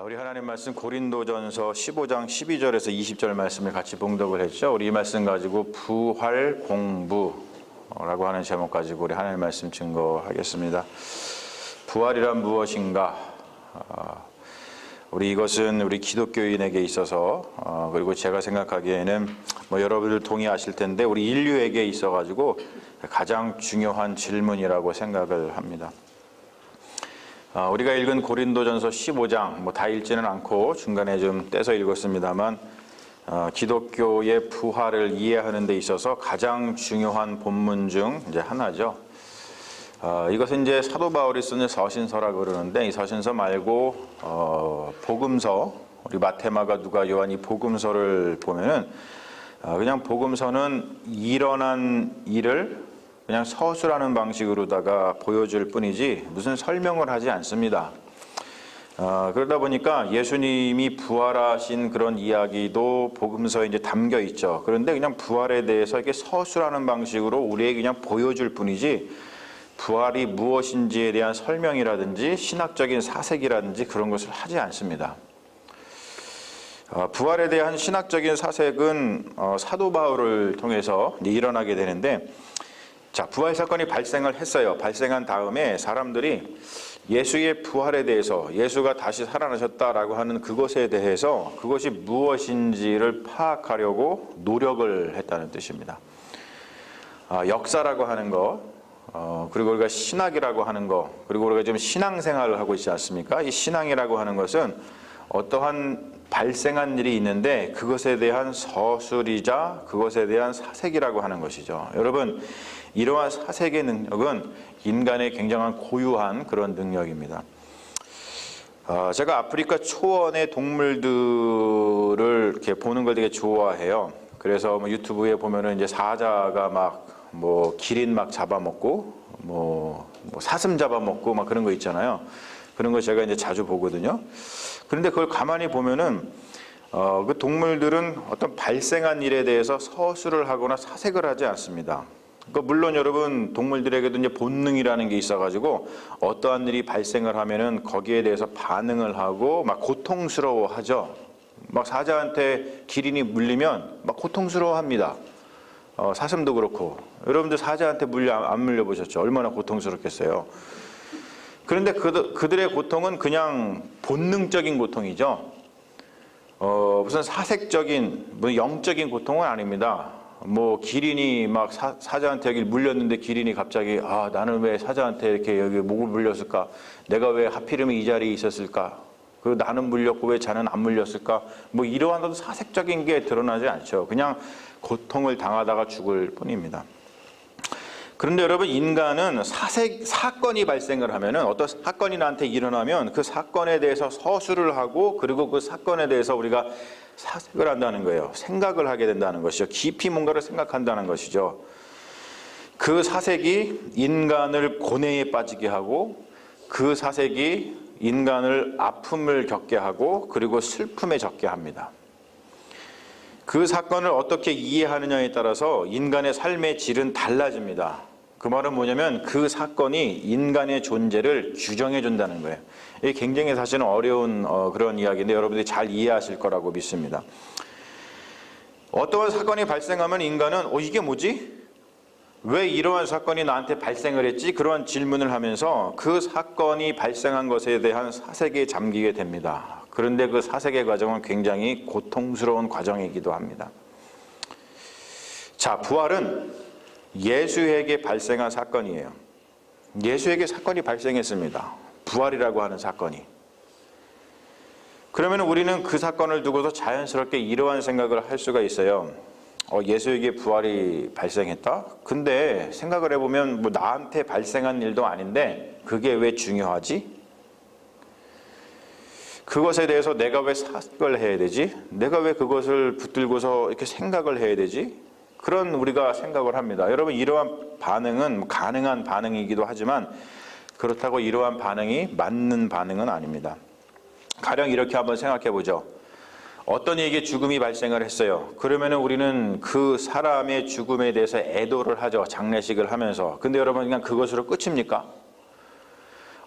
우리 하나님 말씀 고린도전서 15장 12절에서 20절 말씀을 같이 봉독을 했죠. 우리 이 말씀 가지고 부활 공부라고 하는 제목 가지고 우리 하나님 말씀 증거하겠습니다. 부활이란 무엇인가? 우리 이것은 우리 기독교인에게 있어서 그리고 제가 생각하기에는 여러분들 동의하실 텐데 우리 인류에게 있어 가지고 가장 중요한 질문이라고 생각을 합니다. 우리가 읽은 고린도전서 15장 다 읽지는 않고 중간에 좀 떼서 읽었습니다만 기독교의 부활을 이해하는 데 있어서 가장 중요한 본문 중 이제 하나죠. 이것은 이제 사도 바울이 쓴 서신서라고 그러는데 이 서신서 말고 복음서, 우리 마태, 마가, 누가, 요한 이 복음서를 보면은 그냥 복음서는 일어난 일을 그냥 서술하는 방식으로다가 보여줄 뿐이지 무슨 설명을 하지 않습니다. 그러다 보니까 예수님이 부활하신 그런 이야기도 복음서에 이제 담겨 있죠. 그런데 그냥 부활에 대해서 이렇게 서술하는 방식으로 우리에게 그냥 보여줄 뿐이지 부활이 무엇인지에 대한 설명이라든지 신학적인 사색이라든지 그런 것을 하지 않습니다. 부활에 대한 신학적인 사색은 사도 바울을 통해서 일어나게 되는데, 자, 부활 사건이 발생을 했어요. 발생한 다음에 사람들이 예수의 부활에 대해서, 예수가 다시 살아나셨다라고 하는 그것에 대해서 그것이 무엇인지를 파악하려고 노력을 했다는 뜻입니다. 역사라고 하는 것, 그리고 우리가 신학이라고 하는 것, 그리고 우리가 지금 신앙생활을 하고 있지 않습니까? 이 신앙이라고 하는 것은 어떠한 발생한 일이 있는데 그것에 대한 서술이자 그것에 대한 사색이라고 하는 것이죠. 여러분, 이러한 사색의 능력은 인간의 굉장한 고유한 그런 능력입니다. 제가 아프리카 초원의 동물들을 이렇게 보는 걸 되게 좋아해요. 그래서 유튜브에 보면은 이제 사자가 막 기린 막 잡아먹고 사슴 잡아먹고 막 그런 거 있잖아요. 그런 거 제가 이제 자주 보거든요. 그런데 그걸 가만히 보면은 그 동물들은 어떤 발생한 일에 대해서 서술을 하거나 사색을 하지 않습니다. 그러니까 물론 여러분 동물들에게도 이제 본능이라는 게 있어가지고 어떠한 일이 발생을 하면은 거기에 대해서 반응을 하고 막 고통스러워하죠. 막 사자한테 기린이 물리면 막 고통스러워합니다. 사슴도 그렇고. 여러분들 사자한테 안 물려보셨죠? 얼마나 고통스럽겠어요. 그런데 그들의 고통은 그냥 본능적인 고통이죠. 무슨 사색적인, 영적인 고통은 아닙니다. 기린이 막 사자한테 여기 물렸는데 기린이 갑자기 나는 왜 사자한테 이렇게 여기 목을 물렸을까? 내가 왜 하필이면 이 자리에 있었을까? 그리고 나는 물렸고 왜 자는 안 물렸을까? 이러한 어떤 사색적인 게 드러나지 않죠. 그냥 고통을 당하다가 죽을 뿐입니다. 그런데 여러분, 인간은 사건이 발생을 하면은, 어떤 사건이 나한테 일어나면 그 사건에 대해서 서술을 하고 그리고 그 사건에 대해서 우리가 사색을 한다는 거예요. 생각을 하게 된다는 것이죠. 깊이 뭔가를 생각한다는 것이죠. 그 사색이 인간을 고뇌에 빠지게 하고 그 사색이 인간을 아픔을 겪게 하고 그리고 슬픔에 젖게 합니다. 그 사건을 어떻게 이해하느냐에 따라서 인간의 삶의 질은 달라집니다. 그 말은 뭐냐면 그 사건이 인간의 존재를 규정해 준다는 거예요. 이게 굉장히 사실은 어려운 그런 이야기인데 여러분들이 잘 이해하실 거라고 믿습니다. 어떠한 사건이 발생하면 인간은 이게 뭐지? 왜 이러한 사건이 나한테 발생을 했지? 그런 질문을 하면서 그 사건이 발생한 것에 대한 사색에 잠기게 됩니다. 그런데 그 사색의 과정은 굉장히 고통스러운 과정이기도 합니다. 자, 부활은 예수에게 발생한 사건이에요. 예수에게 사건이 발생했습니다. 부활이라고 하는 사건이. 그러면 우리는 그 사건을 두고서 자연스럽게 이러한 생각을 할 수가 있어요. 예수에게 부활이 발생했다? 근데 생각을 해보면 나한테 발생한 일도 아닌데 그게 왜 중요하지? 그것에 대해서 내가 왜 사색을 해야 되지? 내가 왜 그것을 붙들고서 이렇게 생각을 해야 되지? 그런 우리가 생각을 합니다. 여러분, 이러한 반응은 가능한 반응이기도 하지만 그렇다고 이러한 반응이 맞는 반응은 아닙니다. 가령 이렇게 한번 생각해 보죠. 어떤 이에게 죽음이 발생을 했어요. 그러면 우리는 그 사람의 죽음에 대해서 애도를 하죠. 장례식을 하면서. 근데 여러분, 그냥 그것으로 끝입니까?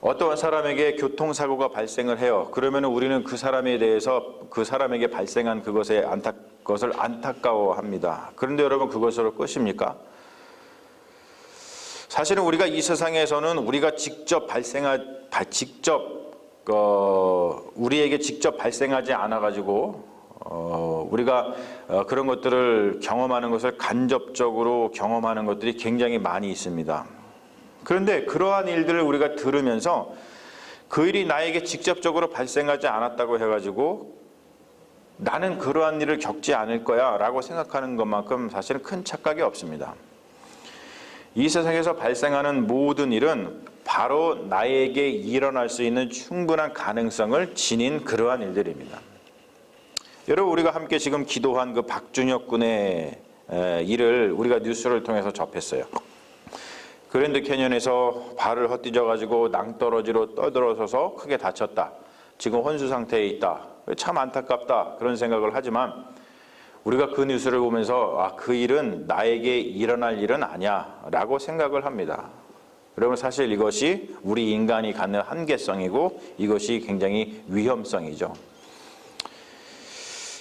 어떤 사람에게 교통사고가 발생을 해요. 그러면 우리는 그 사람에 대해서 그 사람에게 발생한 그것을 안타까워합니다. 그런데 여러분, 그것으로 끝입니까? 사실은 우리가 이 세상에서는 우리가 우리에게 직접 발생하지 않아가지고 우리가 그런 것들을 경험하는 것을 간접적으로 경험하는 것들이 굉장히 많이 있습니다. 그런데 그러한 일들을 우리가 들으면서 그 일이 나에게 직접적으로 발생하지 않았다고 해가지고 나는 그러한 일을 겪지 않을 거야 라고 생각하는 것만큼 사실은 큰 착각이 없습니다. 이 세상에서 발생하는 모든 일은 바로 나에게 일어날 수 있는 충분한 가능성을 지닌 그러한 일들입니다. 여러분, 우리가 함께 지금 기도한 그 박준혁 군의 일을 우리가 뉴스를 통해서 접했어요. 그랜드 캐년에서 발을 헛디뎌가지고 낭떠러지로 떠들어서서 크게 다쳤다. 지금 혼수 상태에 있다. 참 안타깝다. 그런 생각을 하지만 우리가 그 뉴스를 보면서 그 일은 나에게 일어날 일은 아니야 라고 생각을 합니다. 여러분, 사실 이것이 우리 인간이 갖는 한계성이고 이것이 굉장히 위험성이죠.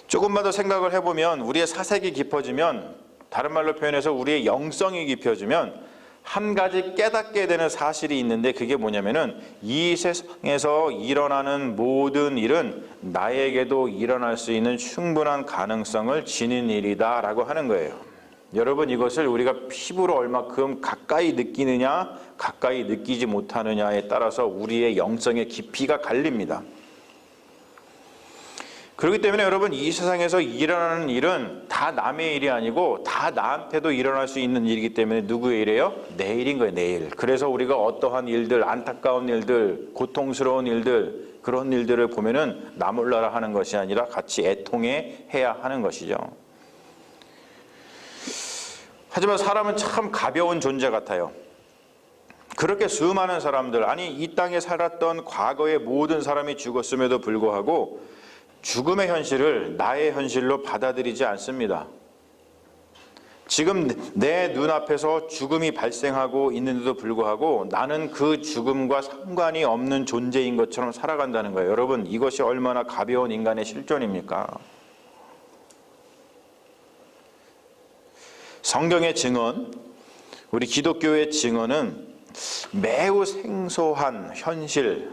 조금만 더 생각을 해보면, 우리의 사색이 깊어지면, 다른 말로 표현해서 우리의 영성이 깊어지면 한 가지 깨닫게 되는 사실이 있는데, 그게 뭐냐면은 이 세상에서 일어나는 모든 일은 나에게도 일어날 수 있는 충분한 가능성을 지닌 일이다 라고 하는 거예요. 여러분, 이것을 우리가 피부로 얼마큼 가까이 느끼느냐 가까이 느끼지 못하느냐에 따라서 우리의 영성의 깊이가 갈립니다. 그렇기 때문에 여러분, 이 세상에서 일어나는 일은 다 남의 일이 아니고 다 나한테도 일어날 수 있는 일이기 때문에 누구의 일이에요? 내 일인 거예요, 내일. 그래서 우리가 어떠한 일들, 안타까운 일들, 고통스러운 일들, 그런 일들을 보면은 나 몰라라 하는 것이 아니라 같이 애통해 해야 하는 것이죠. 하지만 사람은 참 가벼운 존재 같아요. 그렇게 수많은 사람들, 아니 이 땅에 살았던 과거의 모든 사람이 죽었음에도 불구하고 죽음의 현실을 나의 현실로 받아들이지 않습니다. 지금 내 눈앞에서 죽음이 발생하고 있는데도 불구하고 나는 그 죽음과 상관이 없는 존재인 것처럼 살아간다는 거예요. 여러분, 이것이 얼마나 가벼운 인간의 실존입니까? 성경의 증언, 우리 기독교의 증언은 매우 생소한 현실,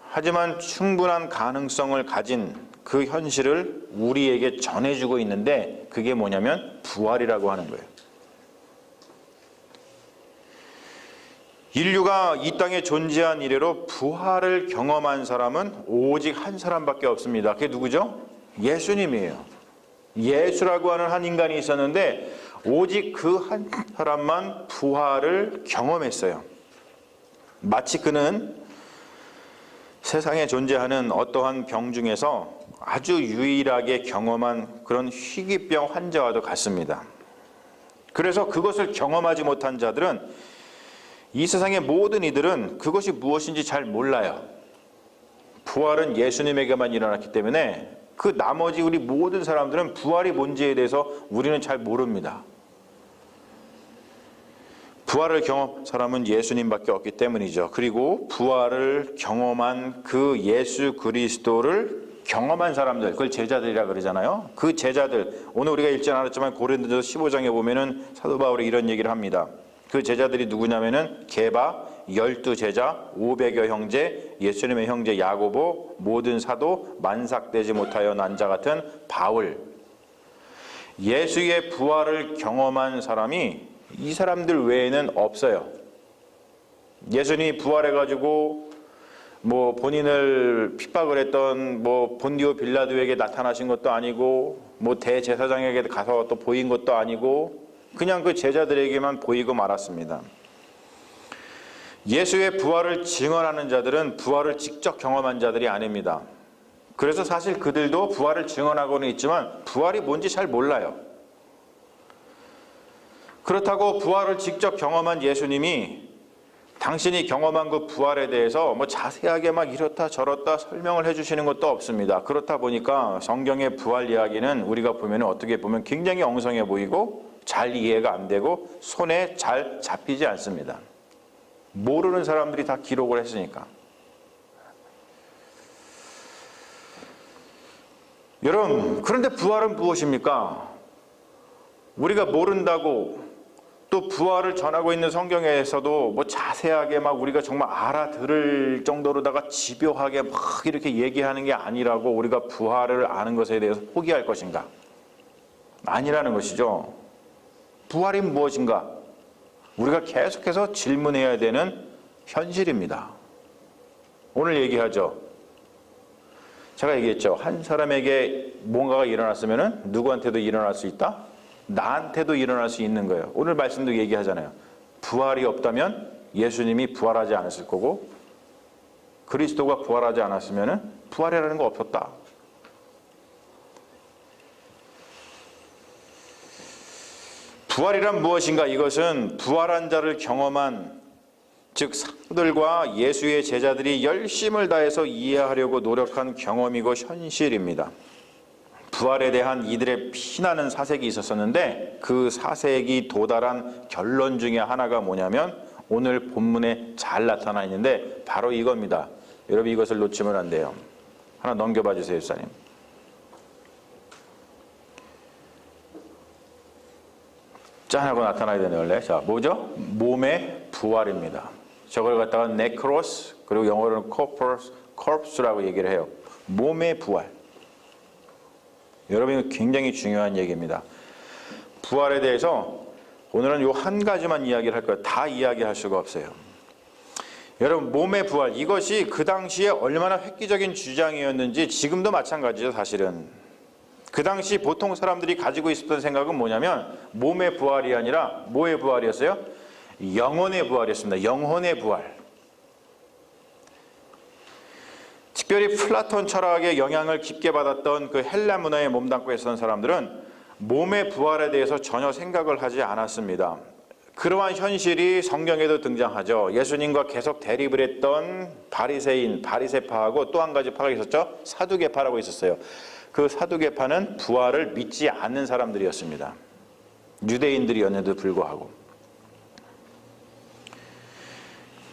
하지만 충분한 가능성을 가진 그 현실을 우리에게 전해주고 있는데, 그게 뭐냐면 부활이라고 하는 거예요. 인류가 이 땅에 존재한 이래로 부활을 경험한 사람은 오직 한 사람밖에 없습니다. 그게 누구죠? 예수님이에요. 예수라고 하는 한 인간이 있었는데 오직 그 한 사람만 부활을 경험했어요. 마치 그는 세상에 존재하는 어떠한 병 중에서 아주 유일하게 경험한 그런 희귀병 환자와도 같습니다. 그래서 그것을 경험하지 못한 자들은, 이 세상의 모든 이들은 그것이 무엇인지 잘 몰라요. 부활은 예수님에게만 일어났기 때문에 그 나머지 우리 모든 사람들은 부활이 뭔지에 대해서 우리는 잘 모릅니다. 부활을 경험한 사람은 예수님밖에 없기 때문이죠. 그리고 부활을 경험한 그 예수 그리스도를 경험한 사람들, 그걸 제자들이라 그러잖아요. 그 제자들, 오늘 우리가 읽지 않았지만 고린도전서 15장에 보면은 사도 바울이 이런 얘기를 합니다. 그 제자들이 누구냐면은 게바, 12제자, 500여 형제, 예수님의 형제 야고보, 모든 사도, 만삭되지 못하여 난 자 같은 바울. 예수의 부활을 경험한 사람이 이 사람들 외에는 없어요. 예수님이 부활해가지고 뭐 본인을 핍박을 했던 뭐 본디오 빌라도에게 나타나신 것도 아니고 뭐 대제사장에게 가서 또 보인 것도 아니고 그냥 그 제자들에게만 보이고 말았습니다. 예수의 부활을 증언하는 자들은 부활을 직접 경험한 자들이 아닙니다. 그래서 사실 그들도 부활을 증언하고는 있지만 부활이 뭔지 잘 몰라요. 그렇다고 부활을 직접 경험한 예수님이 당신이 경험한 그 부활에 대해서 뭐 자세하게 막 이렇다 저렇다 설명을 해주시는 것도 없습니다. 그렇다 보니까 성경의 부활 이야기는 우리가 보면 어떻게 보면 굉장히 엉성해 보이고 잘 이해가 안 되고 손에 잘 잡히지 않습니다. 모르는 사람들이 다 기록을 했으니까. 여러분, 그런데 부활은 무엇입니까? 우리가 모른다고 또 부활을 전하고 있는 성경에서도 뭐 자세하게 막 우리가 정말 알아들을 정도로다가 집요하게 막 이렇게 얘기하는 게 아니라고 우리가 부활을 아는 것에 대해서 포기할 것인가? 아니라는 것이죠. 부활이 무엇인가? 우리가 계속해서 질문해야 되는 현실입니다. 오늘 얘기하죠. 제가 얘기했죠. 한 사람에게 뭔가가 일어났으면 누구한테도 일어날 수 있다? 나한테도 일어날 수 있는 거예요. 오늘 말씀도 얘기하잖아요. 부활이 없다면 예수님이 부활하지 않았을 거고 그리스도가 부활하지 않았으면 부활이라는 거 없었다. 부활이란 무엇인가? 이것은 부활한 자를 경험한, 즉 사도들과 예수의 제자들이 열심을 다해서 이해하려고 노력한 경험이고 현실입니다. 부활에 대한 이들의 피나는 사색이 있었었는데 그 사색이 도달한 결론 중에 하나가 뭐냐면 오늘 본문에 잘 나타나 있는데 바로 이겁니다. 여러분 이것을 놓치면 안 돼요. 하나 넘겨봐 주세요, 집사님. 짠 하고 나타나야 되네 원래. 자, 뭐죠? 몸의 부활입니다. 저걸 갖다가 네크로스, 그리고 영어로는 corpse라고 얘기를 해요. 몸의 부활. 여러분, 굉장히 중요한 얘기입니다. 부활에 대해서 오늘은 요 한 가지만 이야기를 할 거예요. 다 이야기할 수가 없어요. 여러분, 몸의 부활, 이것이 그 당시에 얼마나 획기적인 주장이었는지 지금도 마찬가지죠, 사실은. 그 당시 보통 사람들이 가지고 있었던 생각은 뭐냐면 몸의 부활이 아니라 뭐의 부활이었어요? 영혼의 부활이었습니다. 영혼의 부활. 특별히 플라톤 철학의 영향을 깊게 받았던 그 헬라 문화에 몸담고 있었던 사람들은 몸의 부활에 대해서 전혀 생각을 하지 않았습니다. 그러한 현실이 성경에도 등장하죠. 예수님과 계속 대립을 했던 바리새인, 바리새파하고 또 한 가지 파가 있었죠. 사두개파라고 있었어요. 그 사두개파는 부활을 믿지 않는 사람들이었습니다. 유대인들이었는데도 불구하고.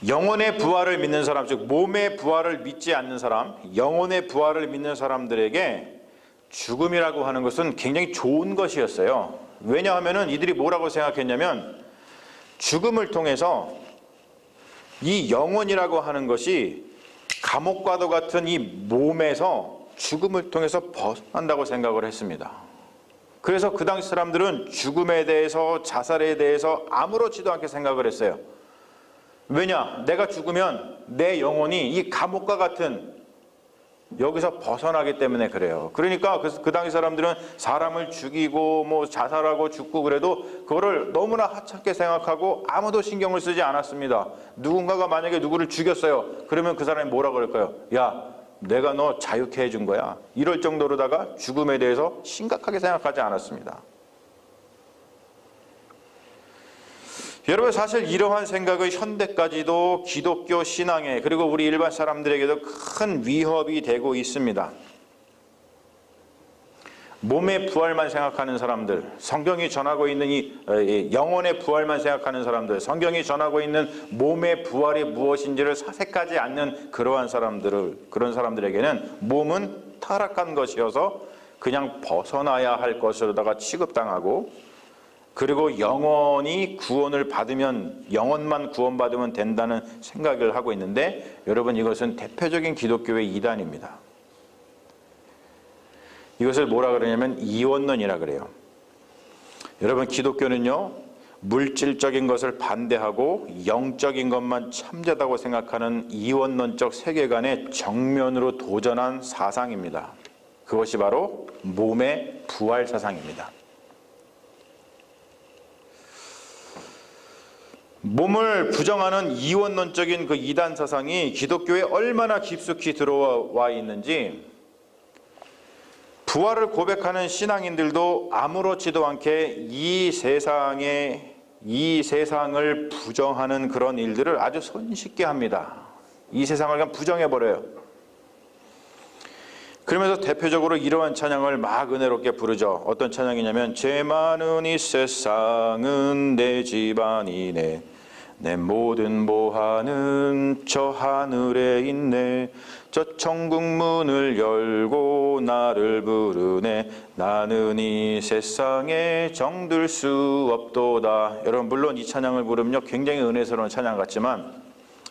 영혼의 부활을 믿는 사람, 즉 몸의 부활을 믿지 않는 사람, 영혼의 부활을 믿는 사람들에게 죽음이라고 하는 것은 굉장히 좋은 것이었어요. 왜냐하면 이들이 뭐라고 생각했냐면 죽음을 통해서 이 영혼이라고 하는 것이 감옥과도 같은 이 몸에서 죽음을 통해서 벗어난다고 생각을 했습니다. 그래서 그 당시 사람들은 죽음에 대해서, 자살에 대해서 아무렇지도 않게 생각을 했어요. 왜냐? 내가 죽으면 내 영혼이 이 감옥과 같은 여기서 벗어나기 때문에 그래요. 그러니까 그 당시 사람들은 사람을 죽이고 뭐 자살하고 죽고 그래도 그거를 너무나 하찮게 생각하고 아무도 신경을 쓰지 않았습니다. 누군가가 만약에 누구를 죽였어요. 그러면 그 사람이 뭐라 그럴까요? 야, 내가 너 자유케 해준 거야. 이럴 정도로다가 죽음에 대해서 심각하게 생각하지 않았습니다. 여러분, 사실 이러한 생각은 현대까지도 기독교 신앙에, 그리고 우리 일반 사람들에게도 큰 위협이 되고 있습니다. 몸의 부활만 생각하는 사람들, 성경이 전하고 있는 이 영혼의 부활만 생각하는 사람들, 성경이 전하고 있는 몸의 부활이 무엇인지를 사색하지 않는 그런 사람들에게는 몸은 타락한 것이어서 그냥 벗어나야 할 것으로다가 취급당하고, 그리고 영혼이 구원을 받으면, 영혼만 구원받으면 된다는 생각을 하고 있는데, 여러분, 이것은 대표적인 기독교의 이단입니다. 이것을 뭐라 그러냐면 이원론이라 그래요. 여러분, 기독교는요, 물질적인 것을 반대하고 영적인 것만 참되다고 생각하는 이원론적 세계관에 정면으로 도전한 사상입니다. 그것이 바로 몸의 부활 사상입니다. 몸을 부정하는 이원론적인 그 이단 사상이 기독교에 얼마나 깊숙이 들어와 있는지, 부활을 고백하는 신앙인들도 아무렇지도 않게 이 세상을 부정하는 그런 일들을 아주 손쉽게 합니다. 이 세상을 그냥 부정해버려요. 그러면서 대표적으로 이러한 찬양을 막 은혜롭게 부르죠. 어떤 찬양이냐면, 죄 많은 이 세상은 내 집안이네, 내 모든 보화는 저 하늘에 있네, 저 천국 문을 열고 나를 부르네. 나는 이 세상에 정들 수 없도다. 여러분, 물론 이 찬양을 부르면요 굉장히 은혜스러운 찬양 같지만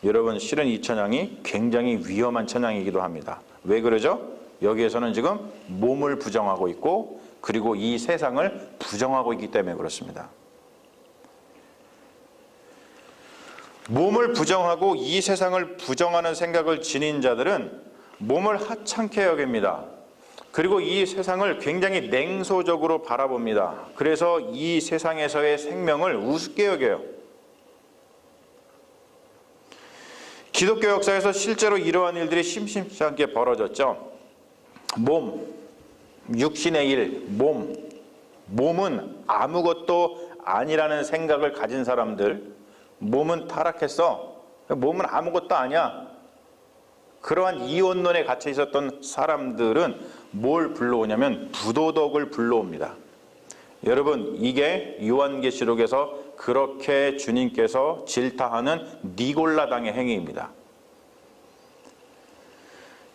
여러분, 실은 이 찬양이 굉장히 위험한 찬양이기도 합니다. 왜 그러죠? 여기에서는 지금 몸을 부정하고 있고 그리고 이 세상을 부정하고 있기 때문에 그렇습니다. 몸을 부정하고 이 세상을 부정하는 생각을 지닌 자들은 몸을 하찮게 여깁니다. 그리고 이 세상을 굉장히 냉소적으로 바라봅니다. 그래서 이 세상에서의 생명을 우습게 여겨요. 기독교 역사에서 실제로 이러한 일들이 심심치 않게 벌어졌죠. 몸, 육신의 일, 몸은 아무것도 아니라는 생각을 가진 사람들, 몸은 타락했어. 몸은 아무것도 아니야. 그러한 이원론에 갇혀 있었던 사람들은 뭘 불러오냐면 부도덕을 불러옵니다. 여러분, 이게 요한계시록에서 그렇게 주님께서 질타하는 니골라당의 행위입니다.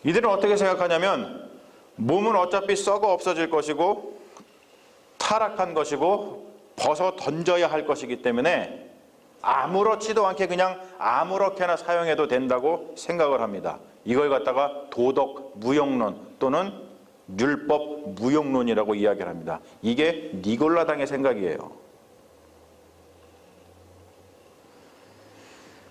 이들은 어떻게 생각하냐면 몸은 어차피 썩어 없어질 것이고 타락한 것이고 벗어 던져야 할 것이기 때문에 아무렇지도 않게 그냥 아무렇게나 사용해도 된다고 생각을 합니다. 이걸 갖다가 도덕 무용론 또는 율법 무용론이라고 이야기를 합니다. 이게 니골라당의 생각이에요.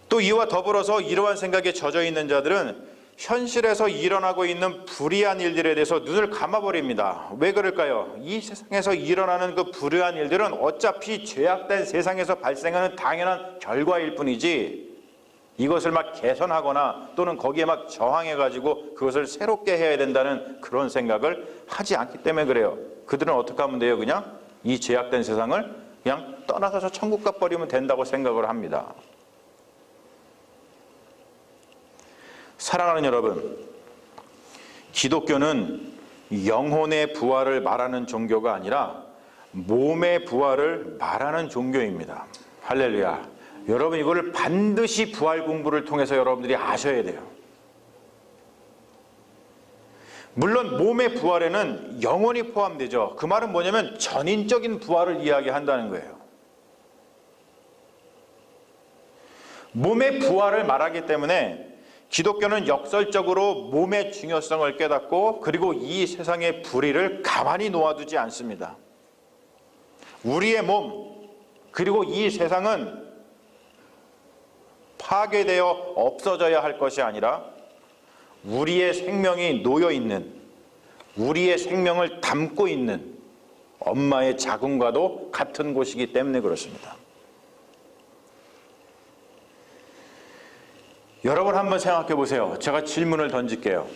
또 이와 더불어서 이러한 생각에 젖어 있는 자들은 현실에서 일어나고 있는 불의한 일들에 대해서 눈을 감아버립니다. 왜 그럴까요? 이 세상에서 일어나는 그 불의한 일들은 어차피 죄악된 세상에서 발생하는 당연한 결과일 뿐이지 이것을 막 개선하거나 또는 거기에 막 저항해가지고 그것을 새롭게 해야 된다는 그런 생각을 하지 않기 때문에 그래요. 그들은 어떻게 하면 돼요? 그냥 이 죄악된 세상을 그냥 떠나서 저 천국 가버리면 된다고 생각을 합니다. 사랑하는 여러분, 기독교는 영혼의 부활을 말하는 종교가 아니라 몸의 부활을 말하는 종교입니다. 할렐루야. 여러분, 이거를 반드시 부활 공부를 통해서 여러분들이 아셔야 돼요. 물론 몸의 부활에는 영혼이 포함되죠. 그 말은 뭐냐면 전인적인 부활을 이야기한다는 거예요. 몸의 부활을 말하기 때문에 기독교는 역설적으로 몸의 중요성을 깨닫고 그리고 이 세상의 불의를 가만히 놓아두지 않습니다. 우리의 몸 그리고 이 세상은 파괴되어 없어져야 할 것이 아니라 우리의 생명이 놓여있는, 우리의 생명을 담고 있는 엄마의 자궁과도 같은 곳이기 때문에 그렇습니다. 여러분 한번 생각해 보세요. 제가 질문을 던질게요.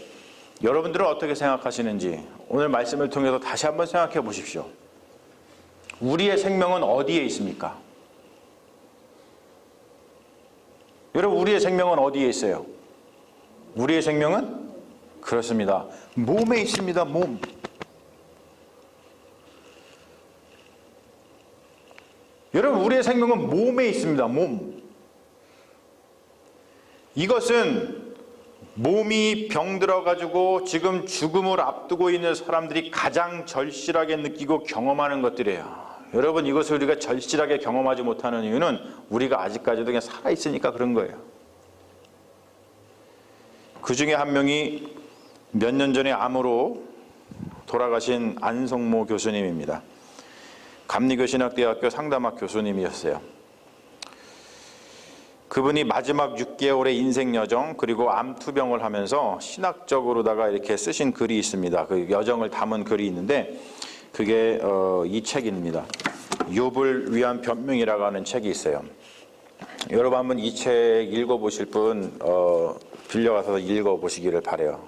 여러분들은 어떻게 생각하시는지 오늘 말씀을 통해서 다시 한번 생각해 보십시오. 우리의 생명은 어디에 있습니까? 여러분, 우리의 생명은 어디에 있어요? 우리의 생명은 그렇습니다. 몸에 있습니다. 몸. 여러분, 우리의 생명은 몸에 있습니다. 몸. 이것은 몸이 병들어가지고 지금 죽음을 앞두고 있는 사람들이 가장 절실하게 느끼고 경험하는 것들이에요. 여러분, 이것을 우리가 절실하게 경험하지 못하는 이유는 우리가 아직까지도 그냥 살아있으니까 그런 거예요. 그 중에 한 명이 몇 년 전에 암으로 돌아가신 안성모 교수님입니다. 감리교신학대학교 상담학 교수님이었어요. 그분이 마지막 6개월의 인생 여정 그리고 암 투병을 하면서 신학적으로다가 이렇게 쓰신 글이 있습니다. 그 여정을 담은 글이 있는데 그게 이 책입니다. 욥을 위한 변명이라고 하는 책이 있어요. 여러분 한번 이 책 읽어보실 분 빌려가서 읽어보시기를 바라요.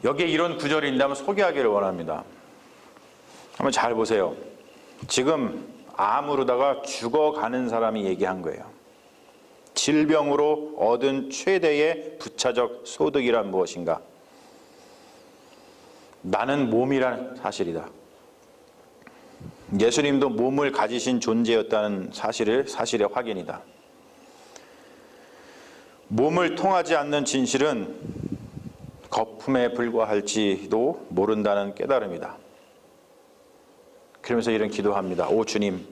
여기에 이런 구절이 있다면 소개하기를 원합니다. 한번 잘 보세요. 지금 암으로다가 죽어가는 사람이 얘기한 거예요. 질병으로 얻은 최대의 부차적 소득이란 무엇인가? 나는 몸이라는 사실이다. 예수님도 몸을 가지신 존재였다는 사실의 확인이다. 몸을 통하지 않는 진실은 거품에 불과할지도 모른다는 깨달음이다. 그러면서 이런 기도합니다. 오 주님,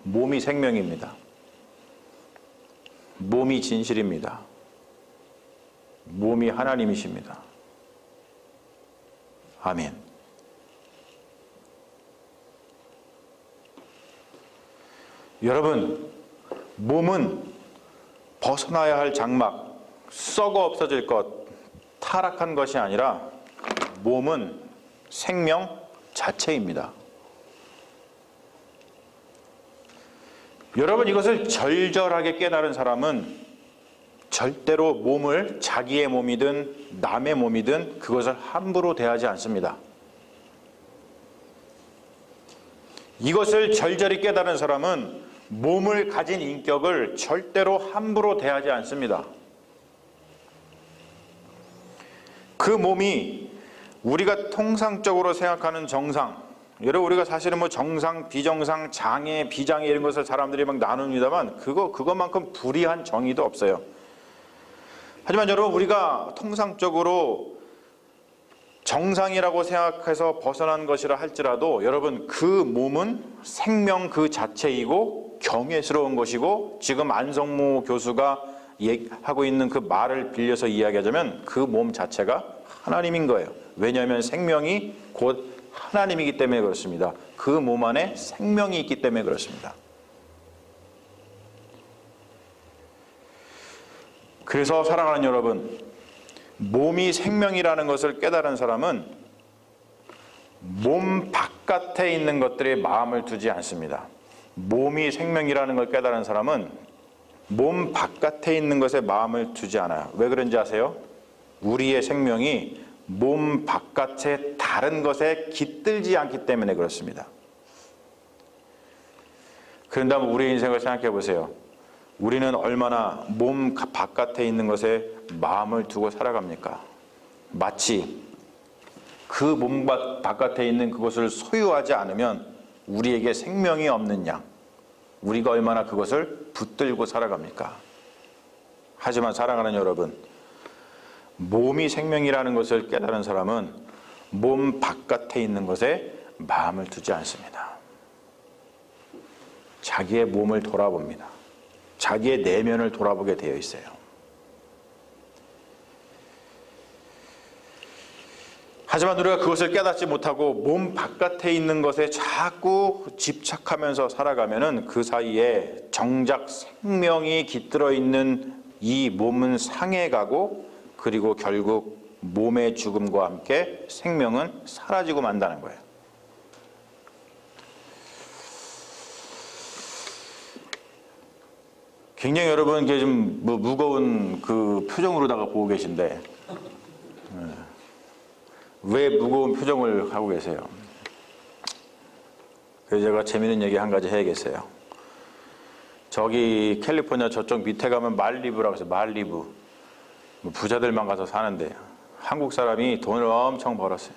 몸이 생명입니다. 몸이 진실입니다. 몸이 하나님이십니다. 아멘. 여러분, 몸은 벗어나야 할 장막, 썩어 없어질 것, 타락한 것이 아니라 몸은 생명 자체입니다. 여러분, 이것을 절절하게 깨달은 사람은 절대로 몸을 자기의 몸이든 남의 몸이든 그것을 함부로 대하지 않습니다. 이것을 절절히 깨달은 사람은 몸을 가진 인격을 절대로 함부로 대하지 않습니다. 그 몸이 우리가 통상적으로 생각하는 정상, 여러분 우리가 사실은 뭐 정상, 비정상, 장애, 비장애 이런 것을 사람들이 막 나눕니다만 그것만큼 불이한 정의도 없어요. 하지만 여러분, 우리가 통상적으로 정상이라고 생각해서 벗어난 것이라 할지라도 여러분, 그 몸은 생명 그 자체이고 경외스러운 것이고, 지금 안성모 교수가 하고 있는 그 말을 빌려서 이야기하자면 그 몸 자체가 하나님인 거예요. 왜냐하면 생명이 곧 하나님이기 때문에 그렇습니다. 그 몸 안에 생명이 있기 때문에 그렇습니다. 그래서 사랑하는 여러분, 몸이 생명이라는 것을 깨달은 사람은 몸 바깥에 있는 것들에 마음을 두지 않습니다. 몸이 생명이라는 걸 깨달은 사람은 몸 바깥에 있는 것에 마음을 두지 않아요. 왜 그런지 아세요? 우리의 생명이 몸 바깥의 다른 것에 깃들지 않기 때문에 그렇습니다. 그런다면 우리의 인생을 생각해 보세요. 우리는 얼마나 몸 바깥에 있는 것에 마음을 두고 살아갑니까? 마치 그 몸 바깥에 있는 그것을 소유하지 않으면 우리에게 생명이 없는 양, 우리가 얼마나 그것을 붙들고 살아갑니까? 하지만 사랑하는 여러분, 몸이 생명이라는 것을 깨달은 사람은 몸 바깥에 있는 것에 마음을 두지 않습니다. 자기의 몸을 돌아봅니다. 자기의 내면을 돌아보게 되어 있어요. 하지만 우리가 그것을 깨닫지 못하고 몸 바깥에 있는 것에 자꾸 집착하면서 살아가면은 그 사이에 정작 생명이 깃들어 있는 이 몸은 상해가고, 그리고 결국 몸의 죽음과 함께 생명은 사라지고 만다는 거예요. 굉장히 여러분 이게 좀 무거운 그 표정으로다가 보고 계신데, 왜 무거운 표정을 하고 계세요? 그래서 제가 재미있는 얘기 한 가지 해야겠어요. 저기 캘리포니아 저쪽 밑에 가면 말리부라고 해서 말리부, 부자들만 가서 사는데 한국 사람이 돈을 엄청 벌었어요.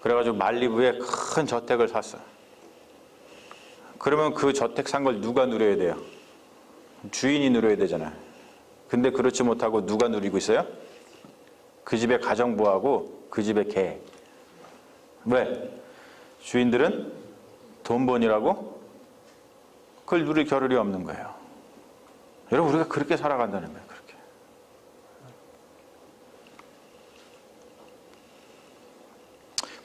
그래가지고 말리부에 큰 저택을 샀어요. 그러면 그 저택 산 걸 누가 누려야 돼요? 주인이 누려야 되잖아요. 근데 그렇지 못하고 누가 누리고 있어요? 그 집의 가정부하고 그 집의 개. 왜? 주인들은 돈 버니라고 그걸 누릴 겨를이 없는 거예요. 여러분, 우리가 그렇게 살아간다는 거예요. 그렇게.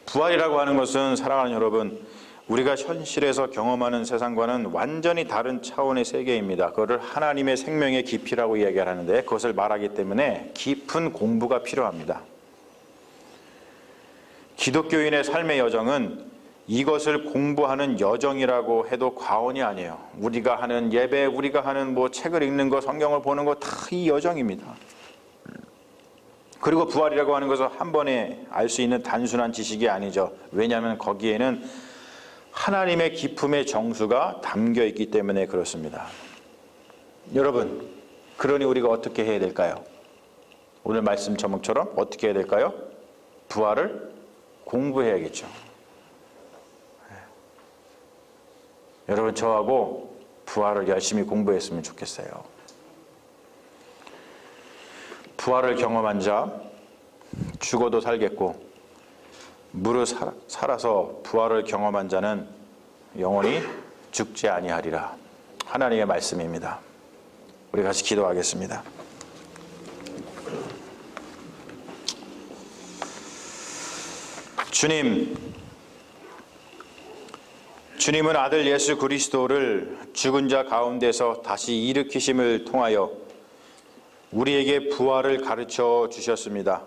부활이라고 하는 것은 사랑하는 여러분, 우리가 현실에서 경험하는 세상과는 완전히 다른 차원의 세계입니다. 그거를 하나님의 생명의 깊이라고 이야기하는데, 그것을 말하기 때문에 깊은 공부가 필요합니다. 기독교인의 삶의 여정은 이것을 공부하는 여정이라고 해도 과언이 아니에요. 우리가 하는 예배, 우리가 하는 뭐 책을 읽는 거, 성경을 보는 거 다 이 여정입니다. 그리고 부활이라고 하는 것은 한 번에 알 수 있는 단순한 지식이 아니죠. 왜냐하면 거기에는 하나님의 기품의 정수가 담겨 있기 때문에 그렇습니다. 여러분, 그러니 우리가 어떻게 해야 될까요? 오늘 말씀 제목처럼 어떻게 해야 될까요? 부활을 공부해야겠죠. 여러분, 저하고 부활을 열심히 공부했으면 좋겠어요. 부활을 경험한 자, 죽어도 살겠고 무릇 살아서 부활을 경험한 자는 영원히 죽지 아니하리라. 하나님의 말씀입니다. 우리 같이 기도하겠습니다. 주님은 아들 예수 그리스도를 죽은 자 가운데서 다시 일으키심을 통하여 우리에게 부활을 가르쳐 주셨습니다.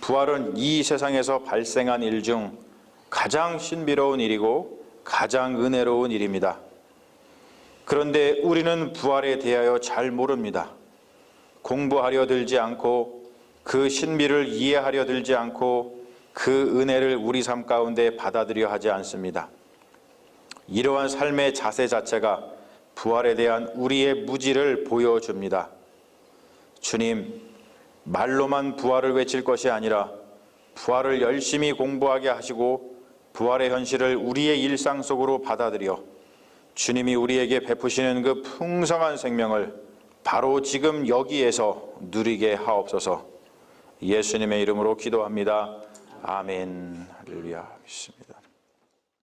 부활은 이 세상에서 발생한 일 중 가장 신비로운 일이고 가장 은혜로운 일입니다. 그런데 우리는 부활에 대하여 잘 모릅니다. 공부하려 들지 않고 그 신비를 이해하려 들지 않고 그 은혜를 우리 삶 가운데 받아들여 하지 않습니다. 이러한 삶의 자세 자체가 부활에 대한 우리의 무지를 보여줍니다. 주님, 말로만 부활을 외칠 것이 아니라 부활을 열심히 공부하게 하시고 부활의 현실을 우리의 일상 속으로 받아들여 주님이 우리에게 베푸시는 그 풍성한 생명을 바로 지금 여기에서 누리게 하옵소서. 예수님의 이름으로 기도합니다. 아멘. 할렐루야. 믿습니다.